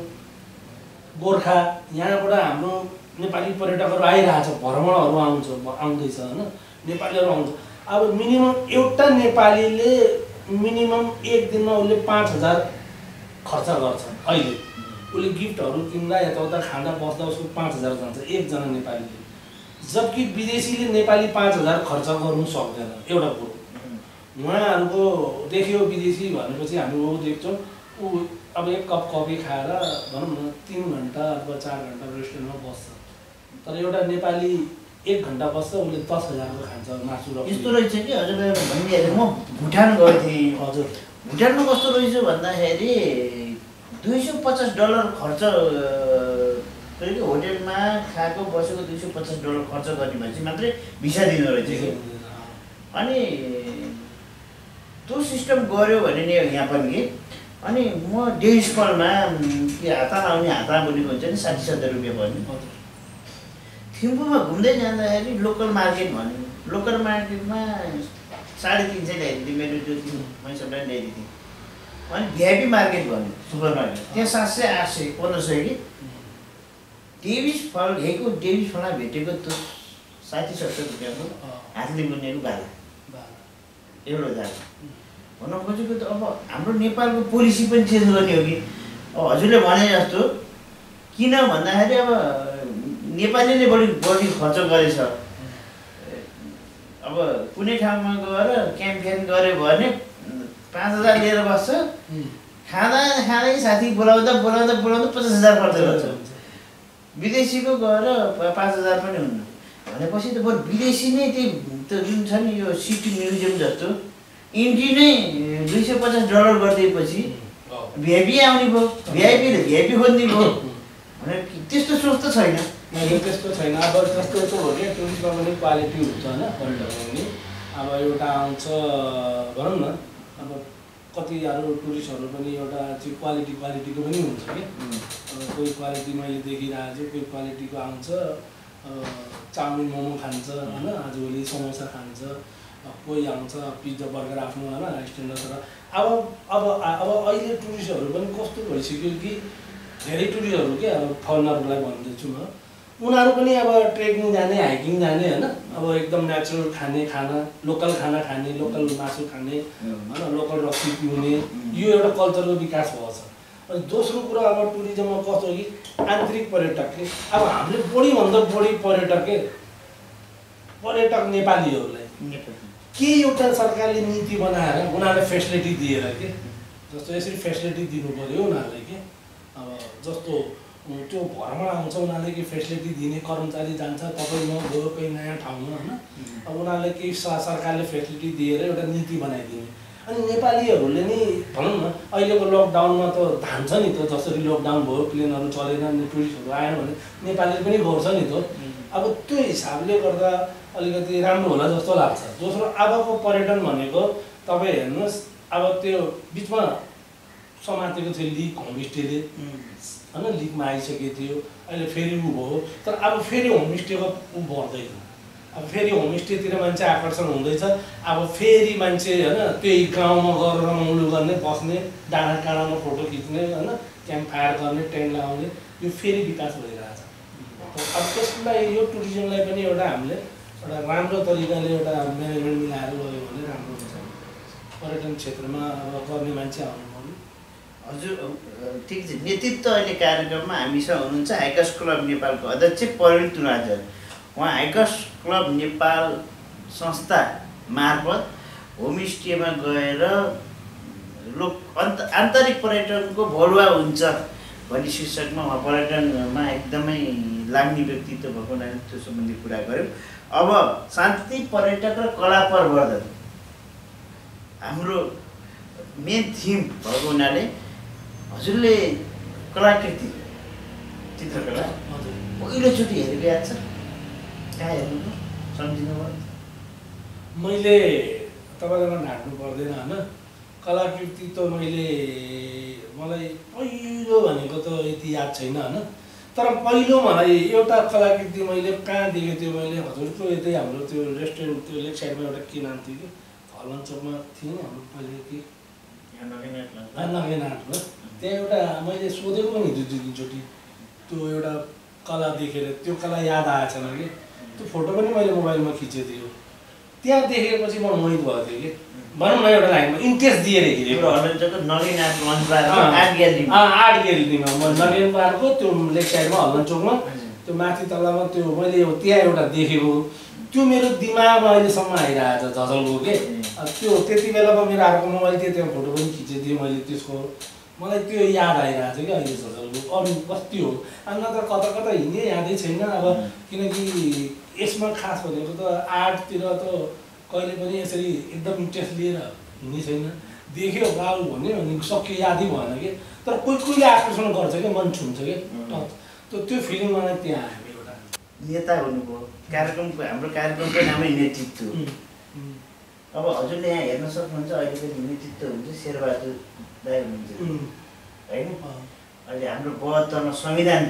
गोर्खा यहाँबाट हाम्रो नेपाली पर्यटकहरू आइरहेछ, भ्रमणहरू आउँदैछ होइन, नेपालीहरू आउँछ। अब मिनिमम एउटा नेपालीले मिनिमम एक दिनमा उसले 5,000 खर्च गर्छ अहिले। उसले गिफ्टहरू किन्दा यताउता खाँदा बस्दा उसको 5,000 जान्छ एकजना नेपालीले। जबकि विदेशीले नेपाली 5,000 खर्च गर्नु सक्दैन। एउटा कुरो उहाँहरूको देख्यो विदेशी भनेपछि हामी ऊ देख्छौँ, ऊ अब एक कप कफी खाएर भनौँ न 3 घन्टा अथवा 4 घन्टा रेस्टुरेन्टमा बस्छ। तर एउटा नेपाली 1 घन्टा बस्छ, उसले 10,000को खान्छ मासु र।
यस्तो रहेछ कि हजुरले भनिहालेँ, म भुटान गएको थिएँ।
हजुर,
भुटानमा कस्तो रहेछ भन्दाखेरि $250 खर्च होटेलमा खाएको बसेको $250 खर्च गर्ने मान्छे मात्रै भिसा दिँदो रहेछ कि। अनि त्यो सिस्टम गऱ्यो भने नि यहाँ पनि कि। अनि म डेस्कलमा के हाता लाउने हाता बोलेको हुन्छ नि 60-70 रुपियाँ पर्ने। थिम्पूमा घुम्दै जाँदाखेरि लोकल मार्केट भन्यो, लोकल मार्केटमा 350 ल्याइदिन्थेँ, मेरो त्यो मैसम्लाई ल्याइदिन्थेँ। अनि भिआइपी मार्केट भन्यो सुपर मार्केट, त्यहाँ 700, 800, 1500 कि। डेभिस फल हेको डेभिस फलमा भेटेको त्यो 60-70 रुपियाँको हातले बुनेको बाला एउटा जात भन्न खोजेको। त अब हाम्रो नेपालको पोलिसी पनि चेन्ज गर्ने हो कि। अब हजुरले भने जस्तो किन भन्दाखेरि अब नेपालीले बढी खर्च गरेछ। अब कुनै ठाउँमा गएर क्याम्पेन गऱ्यो भने 5,000 लिएर बस्छ, खाँदै साथी बोलाउँदा 50,000 खर्च गर्छ। विदेशीको गएर 5,000 पनि हुन्न भनेपछि त बरु विदेशी नै त्यो जुन छ नि यो सिटी म्युजियम जस्तो इन्ट्री नै $250 गरिदिएपछि भिआइपी आउने भयो, भिआइपीले भिआइपी खोज्ने भयो भने त्यस्तो सोच त छैन।
त्यस्तो छैन। अब जस्तो यस्तो हो कि टुरिस्टमा पनि क्वालिटी हुन्छ होइन, पर्यटकमा पनि। अब एउटा आउँछ भनौँ न, अब कति अरू टुरिस्टहरू पनि एउटा चाहिँ क्वालिटीको पनि हुन्छ कि। कोही क्वालिटी मैले देखिरहेको छु, कोही क्वालिटीको आउँछ चाउमिन मोमो खान्छ होइन, आजभोलि समोसा खान्छ, कोही आउँछ पिज्जा बर्गर आफ्नो होइन स्ट्यान्डर्ड। अब अहिले टुरिस्टहरू पनि कस्तो भइसक्यो कि धेरै टुरिस्टहरू के अब फरेनरहरूलाई भन्दैछु म, उनीहरू पनि अब ट्रेकिङ जाने, हाइकिङ जाने होइन, अब एकदम नेचुरल खाना, लोकल खाना खाने, लोकल मासु खाने होइन, लोकल रक्सी पिउने, यो एउटा कल्चरको विकास भएको छ। अनि दोस्रो कुरा अब टुरिज्ममा कस्तो हो कि आन्तरिक पर्यटक के, अब हामीले बढीभन्दा बढी पर्यटक नेपालीहरूलाई के एउटा सरकारले नीति बनाएर उनीहरूलाई फेसिलिटी दिएर के, जस्तो यसरी फेसिलिटी दिनु पऱ्यो उनीहरूलाई के। अब जस्तो त्यो भ्रमण आउँछ उनीहरूले के फेसिलिटी दिने, कर्मचारी जान्छ, तपाईँ म गयो कोही नयाँ ठाउँमा होइन, अब उनीहरूलाई केही सरकारले फेसिलिटी दिएर एउटा नीति बनाइदिने। अनि नेपालीहरूले नि भनौँ न अहिलेको लकडाउनमा त धान्छ नि त, जसरी लकडाउन भयो प्लेनहरू चलेन, टुरिस्टहरू आएन भने नेपालीले पनि गर्छ नि त। अब त्यो हिसाबले गर्दा अलिकति राम्रो होला जस्तो लाग्छ। दोस्रो अबको पर्यटन भनेको तपाईँ हेर्नुहोस्, अब त्यो बिचमा समातेको थियो लिक होमस्टेले होइन, लिकमा आइसकेको थियो, अहिले फेरि ऊ भयो। तर अब फेरि होमस्टेको ऊ बढ्दैन, अब फेरि होमस्टेतिर मान्छे आकर्षण हुँदैछ। अब फेरि मान्छे होइन त्यही गाउँमा गएर रमाउनु गर्ने, बस्ने, डाँडा काँडामा फोटो खिच्ने होइन, क्याम्प फायर गर्ने, टेन्ट लगाउने, यो फेरि विकास भइरहेछ। अब त्यसलाई यो टुरिज्मलाई पनि एउटा हामीले एउटा राम्रो तरिकाले एउटा म्यानेजमेन्ट मिलाएर गयो भने राम्रो हुन्छ। पर्यटन क्षेत्रमा अब गर्ने मान्छे आउनु पर्यो।
हजुर ठिक छ। नेतृत्व अहिले कार्यक्रममा हामीसँग हुनुहुन्छ हाइकस क्लब नेपालको अध्यक्ष प्रवीण तुराजर। उहाँ हाइकस क्लब नेपाल संस्था मार्फत होमस्टेमा गएर आन्तरिक पर्यटनको बढुवा हुन्छ भन्ने शीर्षकमा उहाँ पर्यटनमा एकदमै लाग्ने व्यक्तित्व भएको हुनाले त्यो सम्बन्धी कुरा गऱ्यौँ। अब शान्ति पर्यटक र कला प्रवर्धन हाम्रो मेन थिम भएको हुनाले हजुरले कलाकृति चित्रकला पहिलोचोटि हेरेको याद छ? कहाँ हेर्नु सम्झिनुभयो?
मैले तपाईँलाई ढाँट्नु पर्दैन होइन, कलाकृति त मलाई पहिलो भनेको त यति याद छैन होइन। तर पहिलो मलाई एउटा कलाकृति मैले कहाँ देखेको थियो, मैले हजुरको यतै हाम्रो त्यो रेस्टुरेन्ट त्यो लेक साइडमा एउटा के नाम थियो कि हलन चोकमा थियो नि हाम्रो पहिले कि नगेनाथ हो, त्यहाँ एउटा मैले सोधेको पनि 2-3 चोटि त्यो एउटा कला देखेर त्यो कला याद आएछ कि त्यो फोटो पनि मैले मोबाइलमा खिचेको थियो। त्यहाँ देखेपछि म मोहित भएको थिएँ कि भनौँ न एउटा लाइनमा इन्ट्रेस्ट दिएर हिँडेको। आर्ट ग्यालेरीमा म नगेन पार्कको त्यो लेक साइडमा हल्लन चोकमा त्यो माथि तलमा त्यो मैले त्यहाँ एउटा देखेको त्यो मेरो दिमागमा अहिलेसम्म आइरहेको छ झझल्को के। त्यो त्यति बेलामा मेरो अर्को मोबाइल थियो त्यहाँ फोटो पनि खिचेको थिएँ मैले त्यसको मलाई त्यो याद आइरहेको छ कि अहिले झझल्को अरू कति हो अब नत्र कता कता हिँड्ने यादै छैन अब किनकि यसमा खास भनेको त आर्टतिर त कहिले पनि यसरी एकदम इन्ट्रेस्ट लिएर हिँड्ने छैन। देख्यो बाबु भन्यो अनि सक्यो यादै भएन कि तर कोही कोहीले आकर्षण गर्छ कि मन छुन्छ कि त्यो फिलिङ मलाई त्यहाँ आयो। एउटा
नेता हुनुभयो कार्यक्रमको हाम्रो कार्यक्रमको नामै नेतृत्व। अब हजुरले यहाँ हेर्न सक्नुहुन्छ अहिले पनि नेतृत्व हुन्छ शेरबहादुर दाइ हुनुहुन्छ होइन। अहिले हाम्रो 72मा संविधान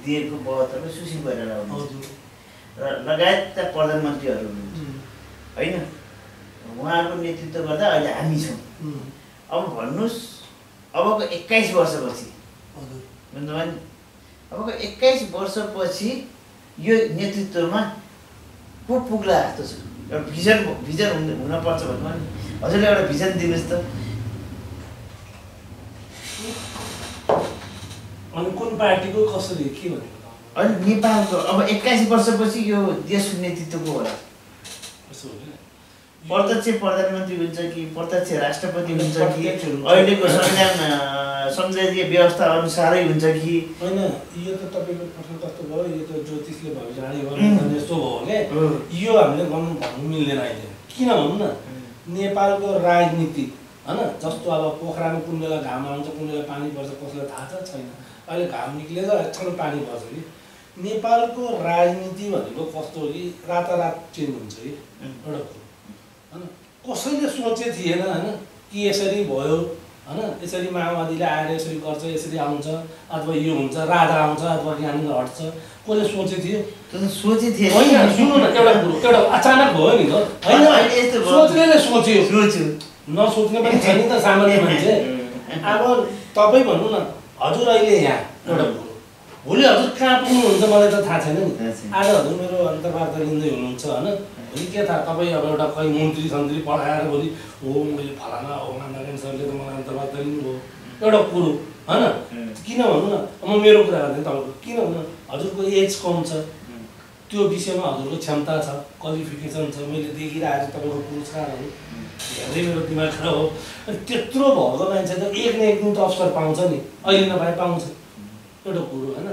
दिएको 72मा सुशील कोइराला हुनुहुन्छ र लगायतका प्रधानमन्त्रीहरू हुनुहुन्छ होइन। उहाँहरूको नेतृत्व गर्दा अहिले हामी छौँ। अब भन्नुहोस् अबको 21 वर्षपछि बुझ्नुभयो नि अबको 21 वर्षपछि यो नेतृत्वमा को पुग्ला जस्तो छ। एउटा भिजन हुनपर्छ भन्नु नि हजुरले एउटा भिजन दिनुहोस् त।
अनि कुन पार्टीको कसरी के भनेको
अनि नेपालको अब 21 वर्षपछि यो देशको नेतृत्व को होला? प्रत्यक्ष प्रधानमन्त्री हुन्छ कि प्रत्यक्ष राष्ट्रपति हुन्छ कि अहिलेको संसदीय व्यवस्था अनुसारै हुन्छ कि
होइन? यो त तपाईँको प्रश्न कस्तो भयो यो त ज्योतिषले भविष्यवाणी गर्नु यस्तो भयो भने यो हामीले भन्नु मिल्दैन अहिले। किन भनौँ न नेपालको राजनीति होइन जस्तो अब पोखरामा कुन बेला घाम आउँछ कुन बेला पानी पर्छ कसैलाई थाहा छ छैन। अहिले घाम निक्लेर एकछिन पानी पर्छ कि नेपालको राजनीति भनेको कस्तो हो कि रातारात चेन्ज हुन्छ कि एउटा कुरो होइन। कसैले सोचे थिएन होइन कि यसरी भयो होइन यसरी माओवादीले आएर यसरी गर्छ यसरी आउँछ अथवा यो हुन्छ राजा आउँछ अथवा यहाँनिर हट्छ कसले सोचे थियो?
सोचे थिए
होइन सुन्नु न एउटा कुरो एउटा अचानक भयो नि त होइन सोच्नेले सोच्यो नसोच्ने पनि छ नि त सामान्य मान्छे। अब तपाईँ भन्नु न हजुर अहिले यहाँ एउटा कुरो भोलि हजुर कहाँ पुग्नुहुन्छ मलाई त थाहा छैन नि। आज हजुर मेरो अन्तर्वार्ता लिँदै हुनुहुन्छ होइन भोलि के थाहा तपाईँ अब एउटा खै मन्त्री सन्त्री पढाएर भोलि हो मैले फलाना हो नारायण सरले त मलाई अन्तर्वार्ता लिनुभयो एउटा कुरो होइन। किन भनौँ न म मेरो कुरा गर्दैन तपाईँको किन भन्नु हजुरको एज कम छ त्यो विषयमा हजुरको क्षमता छ क्वालिफिकेसन छ मैले देखिरहेको छु तपाईँको पुरस्कारहरू हेर्दै मेरो दिमाग खराब हो। त्यत्रो भएको मान्छे त एक न एक दिन त अवसर पाउँछ नि अहिले नपाए पाउँछ एउटा कुरो होइन।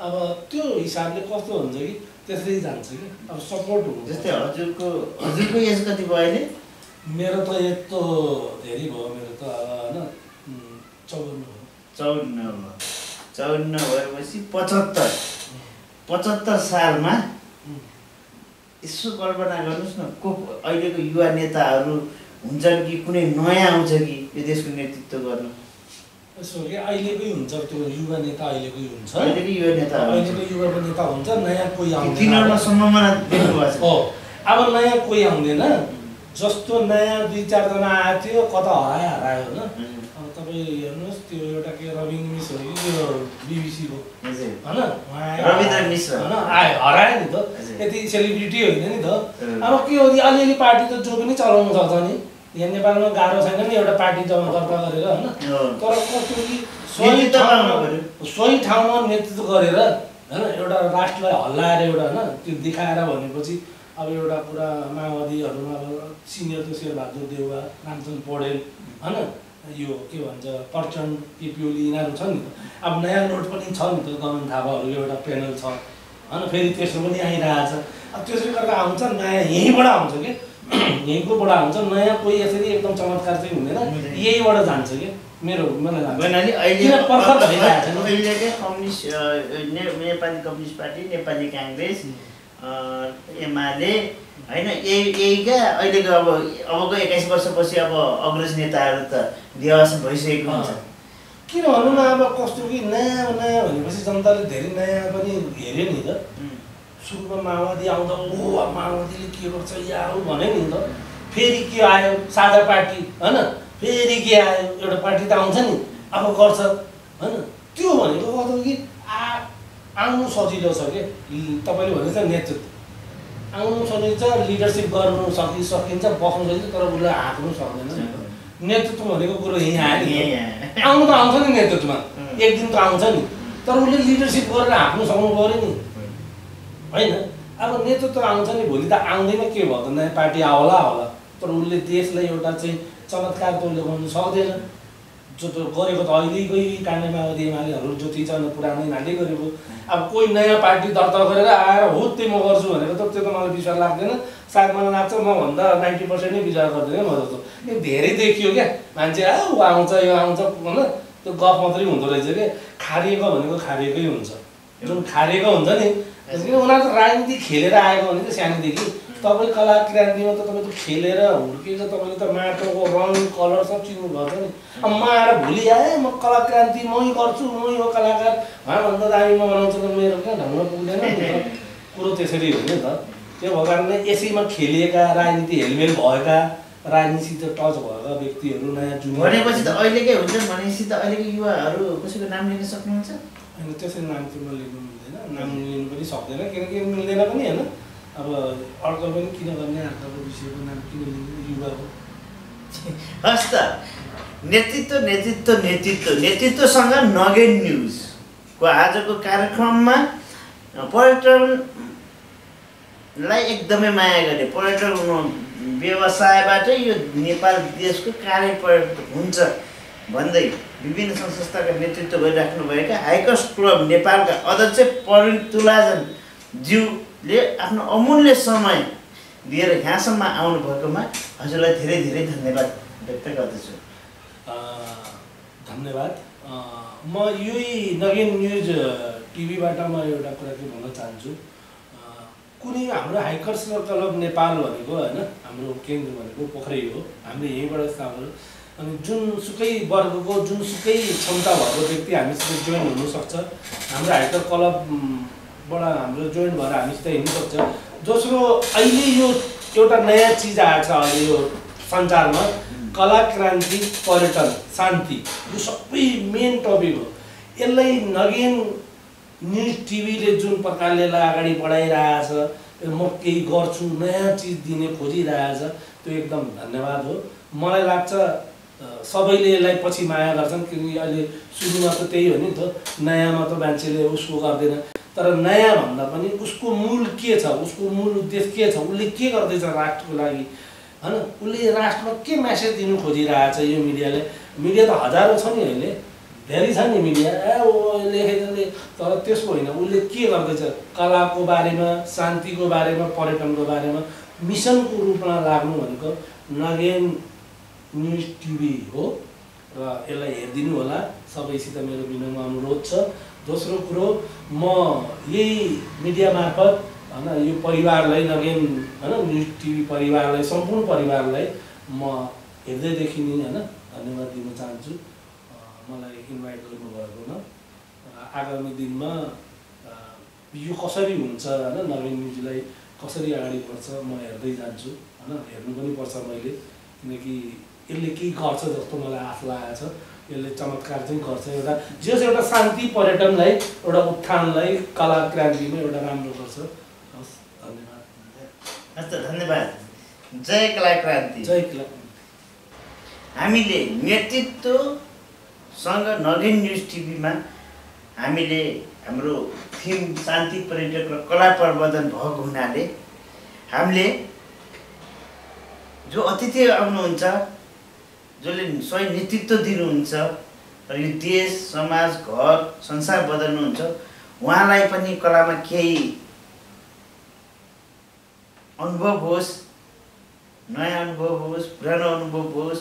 अब त्यो हिसाबले कस्तो हुन्छ कि त्यसरी जान्छ कि अब सपोर्ट हुन्छ।
जस्तै हजुरको एज कति भयो अहिले?
मेरो त यत्रो धेरै भयो मेरो त होइन
54 भएपछि 75 सालमा यसो कल्पना गर्नुहोस् न को अहिलेको युवा नेताहरू हुन्छन् कि कुनै नयाँ आउँछ कि यो देशको नेतृत्व गर्न?
यसो कि अहिलेकै हुन्छ त्यो युवा नेता अहिलेकै हुन्छ
अहिलेकै युवा नेता
हुन्छ नयाँ कोही आउँदैन।
तिनीहरूमा सम्भावना देख्नुभएको छ।
अब नयाँ कोही आउँदैन जस्तो नयाँ 2-4 जना आएको थियो कता हरायो होइन। अब तपाईँ हेर्नुहोस् त्यो एउटा के रविन्द्र मिश्र हो कि त्यो बिबिसीको होइन
रविन्द्र मिश्र
होइन आयो हरायो नि त यति सेलिब्रिटी होइन नि त। अब के हो अलिअलि पार्टी त जो पनि चलाउनु सक्छ नि यहाँ नेपालमा गाह्रो छैन नि एउटा पार्टी जम्मा दर्ता गरेर होइन। तर कस्तो कि सही ठाउँमा नेतृत्व गरेर होइन एउटा राष्ट्रलाई हल्लाएर एउटा होइन त्यो देखाएर भनेपछि अब एउटा कुरा माओवादीहरूमा अब सिनियर त शेरबहादुर देउवा रामचन्द्र पौडेल होइन यो के भन्छ प्रचण्ड केपी ओली यिनीहरू छ नि त। अब नयाँ नोट पनि छ नि त गमन थापाहरूको एउटा पेनल छ होइन फेरि तेस्रो पनि आइरहेछ। अब त्यसले गर्दा आउँछ नयाँ यहीँबाट आउँछ कि यहीँकोबाट आउँछ नयाँ कोही यसरी एकदम चमत्कार चाहिँ हुँदैन यहीबाट जान्छ कि मलाई लाग्छ।
अहिलेकै communist Nepali communist party Nepali Congress UML होइन यहीका अहिलेको अबको 21 वर्षपछि अब अग्रज नेताहरू त देवासन भइसकेको हुन्छ।
किन भनौँ न अब कस्तो कि नयाँ भनेपछि जनताले धेरै नयाँ पनि हेऱ्यो नि त। सुरुमा माओवादी आउँदा ओ माओवादीले के गर्छ या हो भने नि त फेरि के आयो साझा पार्टी होइन फेरि के आयो एउटा पार्टी त आउँछ नि अब गर्छ होइन। त्यो भनेको कस्तो कि आउनु सजिलो छ के तपाईँले भनेको छ नेतृत्व आउनु सकिन्छ लिडरसिप गर्नु सकिन्छ बस्नु सकिन्छ तर उसलाई हाँक्नु सक्दैन नेतृत्व भनेको कुरो यहीँ आयो नि आउनु त आउँछ नि नेतृत्वमा एक दिन त आउँछ नि तर उसले लिडरसिप गरेर हाँक्नु सक्नु पऱ्यो नि होइन अब नेतृत्व आउँछ नि भोलि त आउँदैन के भयो त नयाँ पार्टी आउला तर उसले देशलाई एउटा चाहिँ चमत्कार त उसले गर्नु सक्दैन जो गरेको त अहिलेकै काण्ड माओवादी एमालेहरू जति छ पुरानो यिनीहरूले गरेको अब कोही नयाँ पार्टी दर्ता गरेर आएर हो त्यही म गर्छु भनेको त त्यो त मलाई विश्वास लाग्दैन सायद मलाई लाग्छ मभन्दा 90% नै विचार गर्दैन म जस्तो यो धेरै देखियो क्या मान्छे ऊ आउँछ यो आउँछ होइन त्यो गफ मात्रै हुँदो रहेछ क्या खारिएको भनेको खारिएकै हुन्छ जुन खारिएको हुन्छ नि उनीहरू त राजनीति खेलेर आएको भने त सानैदेखि तपाईँ कला क्रान्तिमा त तपाईँ त खेलेर हुर्किएको तपाईँले त माटोको रङ कलर सब चिन्नु गर्छ नि अब म आएर भोलि आएँ म कला क्रान्ति मै गर्छु मै हो कलाकार भन्दा दामी म बनाउँछु त मेरो कहाँ ढङ्ग पुग्दैन नि कुरो त्यसरी हो नि त त्यो भएको कारणले यसैमा खेलिएका राजनीति हेलमेल भएका राजनीतिसित टच भएका व्यक्तिहरू नयाँ जुन
भनेपछि त अहिलेकै हुन्छ भनेपछि त अहिलेको युवाहरू कसैको नाम लिन सक्नुहुन्छ
होइन त्यसरी नाम चाहिँ म लिनु मिल्दैन नाम लिनु पनि सक्दैन किनकि मिल्दैन पनि होइन अब अर्को पनि किन गर्ने अर्को विषयको नाम किन लिनु युवाको
हस् त नेतृत्वसँग नगेन न्युजको आजको कार्यक्रममा पर्यटनलाई एकदमै माया गरे पर्यटन व्यवसायबाटै यो नेपाल देशको कार्य हुन्छ भन्दै विभिन्न संस्थाका नेतृत्व गरिराख्नुभएका हाइकर्स क्लब नेपालका अध्यक्ष प्रवीण तुलाजन ज्यूले आफ्नो अमूल्य समय दिएर यहाँसम्म आउनुभएकोमा हजुरलाई धेरै धेरै धन्यवाद व्यक्त गर्दछु
धन्यवाद म यही नगेन न्युज टिभीबाट म एउटा कुरा के भन्न चाहन्छु कुनै हाम्रो हाइकर्स क्लब नेपाल भनेको होइन हाम्रो केन्द्र भनेको पोखरै हो हामीले यहीँबाट स्थापना अनि जुनसुकै वर्गको जुनसुकै क्षमता भएको व्यक्ति हामीसित जोइन हुनसक्छ हाम्रो हाइकर क्लबबाट हाम्रो जोइन भएर हामीसित हिँड्नसक्छ दोस्रो अहिले यो एउटा नयाँ चिज आएको छ अहिले यो सञ्चारमा कला क्रान्ति पर्यटन शान्ति यो सबै मेन टपिक हो यसलाई नगेन न्युज टिभीले जुन प्रकारले अगाडि बढाइरहेछ म केही गर्छु नयाँ चिज दिने खोजिरहेछ त्यो एकदम धन्यवाद हो मलाई लाग्छ सबैले यसलाई पछि माया गर्छन् किनकि अहिले सुरुमा त त्यही हो नि त नयाँमा त मान्छेले उसको गर्दैन तर नयाँ भन्दा पनि उसको मूल के छ उसको मूल उद्देश्य के छ उसले के गर्दैछ राष्ट्रको लागि होइन उसले राष्ट्रमा के मेसेज दिनु खोजिरहेछ यो मिडियाले मिडिया त हजारौँ छ नि अहिले धेरै छ नि मिडिया लेखेकोले तर त्यसको होइन उसले के गर्दैछ कलाको बारेमा शान्तिको बारेमा पर्यटनको बारेमा मिसनको रूपमा लाग्नु भनेको नगेन न्युज टिभी हो र यसलाई हेरिदिनु होला सबैसित मेरो विनम्र अनुरोध छ दोस्रो कुरो म यही मिडिया मार्फत होइन यो परिवारलाई नगेन होइन न्युज टिभी परिवारलाई सम्पूर्ण परिवारलाई म हृदयदेखि नै होइन धन्यवाद दिन चाहन्छु मलाई इन्भाइट गर्नुभएकोमा आगामी दिनमा यो कसरी हुन्छ होइन नगेन न्युजलाई कसरी अगाडि बढ्छ म हेर्दै जान्छु होइन हेर्नु पनि पर्छ मैले किनकि यसले केही गर्छ जस्तो मलाई आश लागेको छ यसले चमत्कार चाहिँ गर्छ एउटा जे एउटा शान्ति पर्यटनलाई एउटा उत्थानलाई कला क्रान्तिमा एउटा राम्रो गर्छ हस् धन्यवाद
हस् त धन्यवाद जय कला क्रान्ति
जय कला
हामीले नेतृत्वसँग नगेन न्युज टिभीमा हामीले हाम्रो थिम शान्ति पर्यटक र कला प्रवर्धन भएको हुनाले हामीले जो अतिथि आउनुहुन्छ जसले स्वयं नेतृत्व दिनुहुन्छ र यो देश समाज घर संसार बदल्नुहुन्छ उहाँलाई पनि कलामा केही अनुभव होस् नयाँ अनुभव होस् पुरानो अनुभव होस्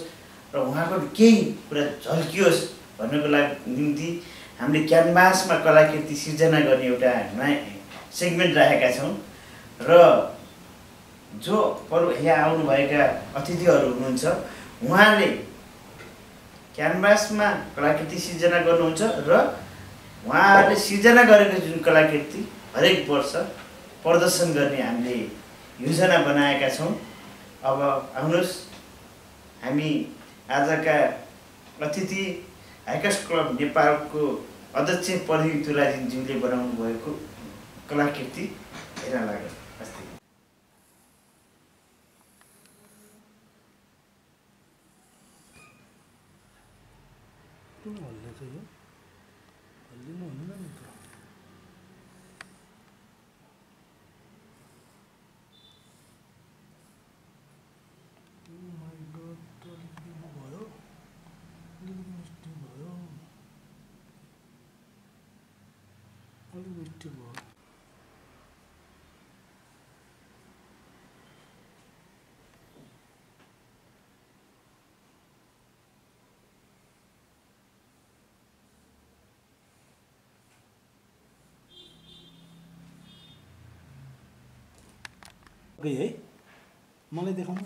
र उहाँको केही कुरा झल्कियोस् भन्नको लागि निम्ति हामीले क्यानभासमा कलाकृति सिर्जना गर्ने एउटा नयाँ सेगमेन्ट राखेका छौँ र जो यहाँ आउनुभएका अतिथिहरू हुनुहुन्छ उहाँले क्यानभासमा कलाकृति सिर्जना गर्नुहुन्छ र उहाँहरूले सिर्जना गरेको जुन कलाकृति हरेक वर्ष प्रदर्शन गर्ने हामीले योजना बनाएका छौँ अब आउनुहोस् हामी आजका अतिथि हाइकर्स क्लब नेपालको अध्यक्ष प्रदीप तुलाजीज्यूले बनाउनु भएको कलाकृति हेर्न लाग्यो अस्ति।
है मलाई देखाउनु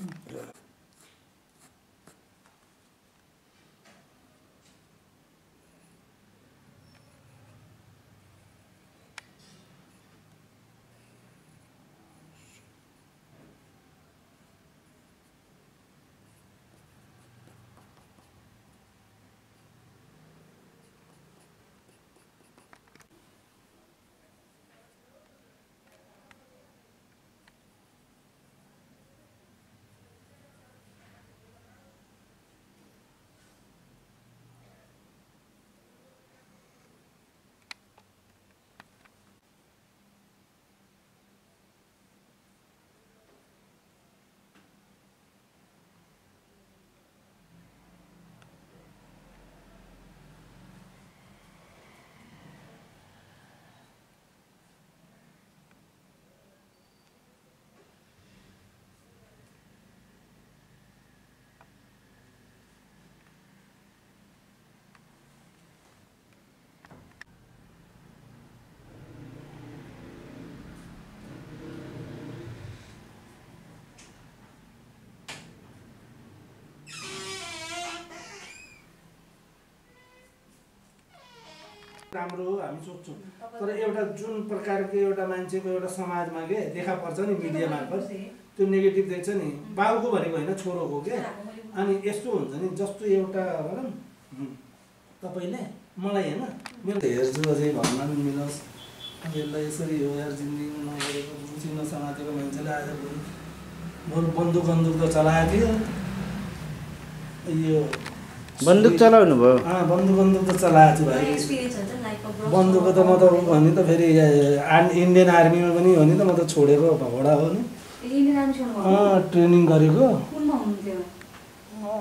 राम्रो हो हामी सोच्छौँ तर एउटा जुन प्रकारको एउटा मान्छेको एउटा समाजमा के देखा पर्छ नि मिडिया मार्फत त्यो नेगेटिभ देख्छ नि बाउको भनेको होइन छोरोको के अनि यस्तो हुन्छ नि जस्तो एउटा भनौँ तपाईँले मलाई होइन मेरो हेर्छु अझै भन्न पनि मिलोस् यसलाई यसरी हो यार जिन्दगीमा नगरेको बुझी नसमातेको मान्छेले आज बरु बन्दुक त चलाएको थियो यो
बन्दुक चलाउनु भयो
बन्दुक त चलाएको छु भाइ बन्दुक त म त भने त फेरि इन्डियन आर्मीमा पनि हो नि त म त छोडेको भगोडा हो नि ट्रेनिङ गरेको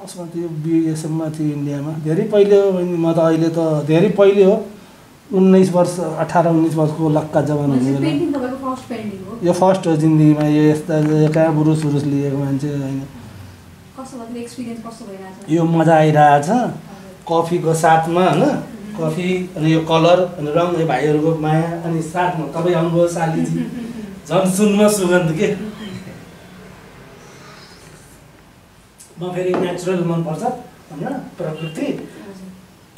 उसमा थियो बिएसएफमा थियो इन्डियामा धेरै पहिले हो म त अहिले त धेरै पहिले हो 19 वर्ष 18-19 वर्षको लक्का जवान हुने बेला यो फर्स्ट हो जिन्दगीमा यो यस्ता कहाँ बुरुस लिएको मान्छे होइन यो मजा आइरहेछ कफीको साथमा होइन कफी अनि यो कलर अनि रङ यो भाइहरूको माया अनि साथमा तपाईँ आउनुभयो सालीजी झन् सुनमा सुगन्ध के म फेरि नेचुरल मनपर्छ होइन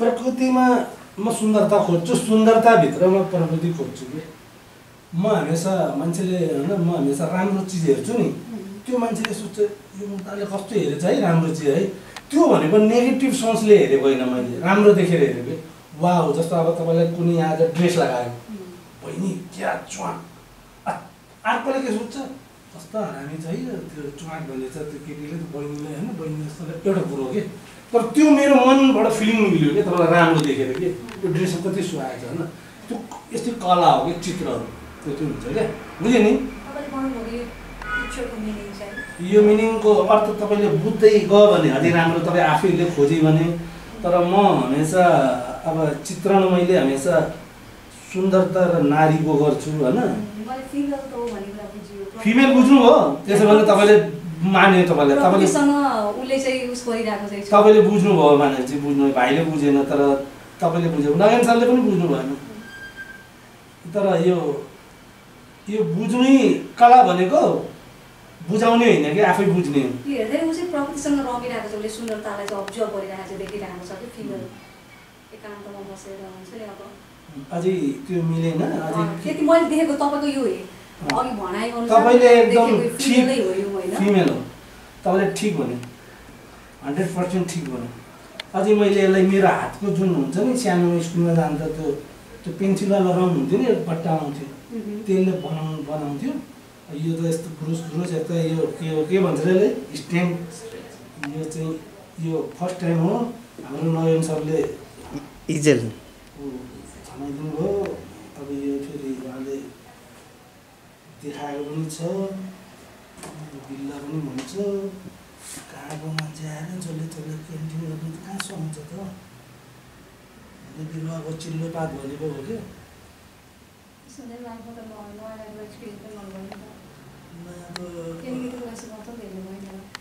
प्रकृतिमा म सुन्दरता खोज्छु सुन्दरताभित्र म प्रकृति खोज्छु कि म हमेसा मान्छेले होइन म हमेसा राम्रो चिज हेर्छु नि त्यो मान्छेले सोध्छ यो मुद्दाले कस्तो हेरेछ है राम्रो चिज है त्यो भनेको नेगेटिभ सोचले हेरेको होइन मैले राम्रो देखेर हेरेको वाह जस्तो अब तपाईँलाई कुनै आज ड्रेस लगायो बहिनी क्या च्वाक अर्कोले के सोध्छ कस्तो हरामी छ है त्यो च्वाक भनेछ त्यो केटीले त्यो बहिनीलाई होइन बहिनी जस्तो एउटा कुरो के तर त्यो मेरो मनबाट फिलिङ मिल्यो कि तपाईँलाई राम्रो देखेर कि त्यो ड्रेसमा कति सुहाएको छ होइन त्यो यस्तै कला हो कि चित्रहरू त्यो हुन्छ क्या बुझ्यो नि यो मिनिङको अर्थ तपाईँले बुझ्दै गयो भने अलि राम्रो तपाईँ आफैले खोजी भने तर म हमेसा अब चित्रण मैले हमेसा सुन्दरता र नारीको गर्छु होइन फिमेल बुझ्नु हो त्यसो भने तपाईँले माने तपाईँले बुझ्नुभयो भने चाहिँ बुझ्नु भाइले बुझेन तर तपाईँले बुझ्यो नगेन सरले पनि बुझ्नु भएन तर यो बुझ्ने कला भनेको बुझाउने होइन कि आफै बुझ्ने हो
हेर्दै उ चाहिँ प्रकृतिसँग रमिरहेको छ उसले सुन्दरतालाई चाहिँ अब्जर्भ गरिरहेको छ देखिरहेको छ कि फिगर एकान्तमा बसेर हुन्छ नि अब
अझै त्यो मिलेन अझै
त्यति मैले देखेको तपाईँको यो अघि भनाइ अनुसार
तपाईँले एकदम
ठिक हो यो हैन
फिमेल हो तपाईँले ठिक भने 100% ठिक भने अझै मैले यसलाई मेरो हातको जुन हुन्छ नि सानोमा स्कुलमा जाँदा त्यो पेन्सिलवाला रङ हुन्थ्यो नि बट्टा आउँथ्यो त्यसले बनाउँथ्यो यो त यस्तो ब्रुस यता यो के भन्छ र यसले स्ट्याम्प यो चाहिँ यो फर्स्ट टाइम हो हाम्रो नयन सरले
इजेल
छनाइदिनु भयो अब यो फेरि उहाँले देखाएको पनि छ बिल्ला पनि भन्छ कहाँको मान्छे आएर जसले पेन्टिङ गर्नु त कहाँ सुहाउँछ त बिरुवाको चिल्लो पात भनेको हो क्या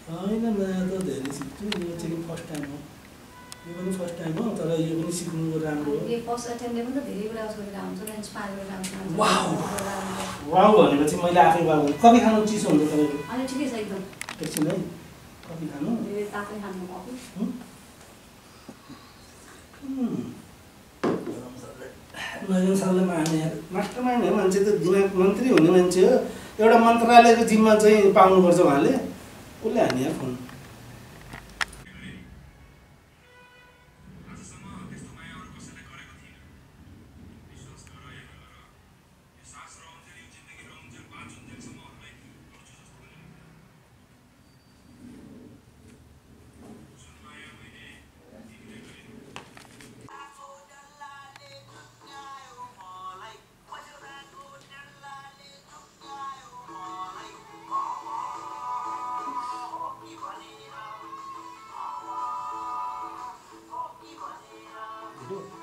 होइन नयाँ त धेरै सिक्छु यो चाहिँ फर्स्ट टाइम हो यो पनि फर्स्ट टाइम हो तर यो पनि सिक्नु राम्रो हो वाउ भनेपछि मैले आफै वाउ कफी खानु चिसो हुन्छ तपाईँको एकछिन है कफी खानु नयन सरले माने मास्टर माइन्ड हो मान्छे त दिमाग मन्त्री हुने मान्छे हो एउटा मन्त्रालयको जिम्मा चाहिँ पाउनुपर्छ उहाँले उसले हाने फोन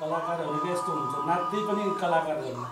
कलाकारहरू यस्तो हुन्छ नाच्दै पनि कलाकारहरू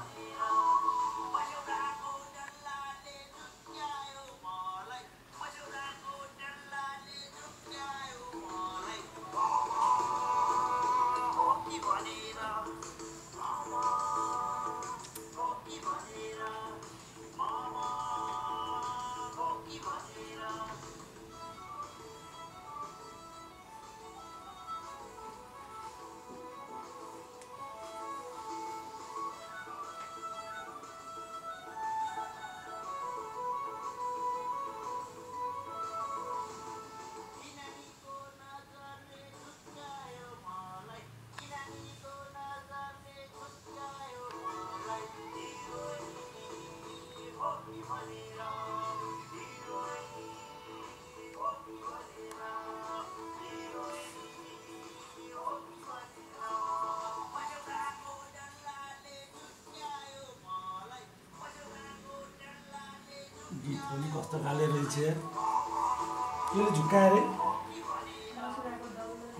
गीत पनि कस्तो खाले रहेछ यसले झुक्काएर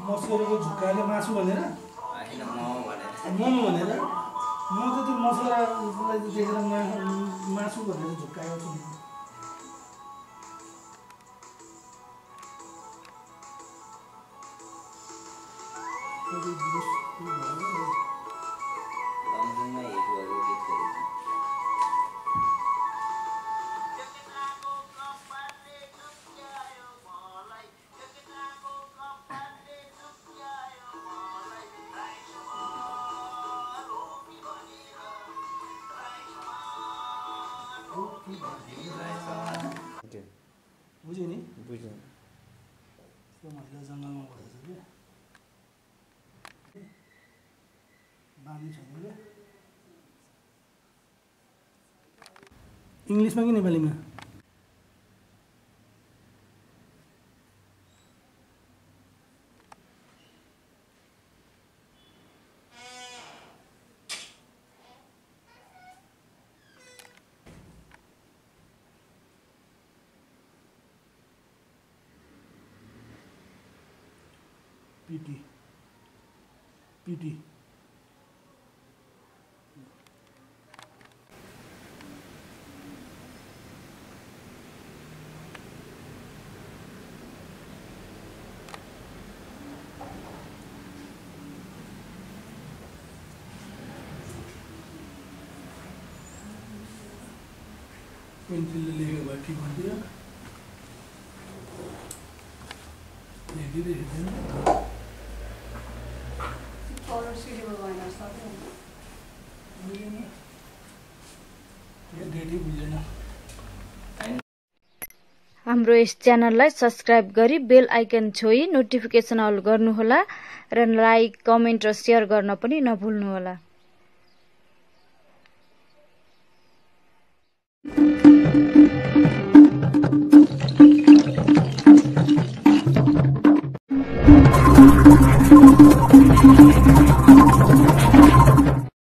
मसुराको झुक्काले मासु भनेर मोमो भनेर म त त्यो मसुरालाई देखेर मासु भनेर झुक्काएको छु बुझ्यो नि
बुझ्यो
त्यो महिला जङ्गलमा भएछ क्या बानी छैन क्या इङ्ग्लिसमा कि नेपालीमा पीटी पेन्सिलले लेखेको भए ठिक हुन्थ्यो हेरिरहेको
हाम्रो यस च्यानललाई सब्स्क्राइब गरी बेल आइकन छोई नोटिफिकेसन अल गर्नुहोला र लाइक, कमेन्ट र सेयर गर्न पनि नभुल्नुहोला।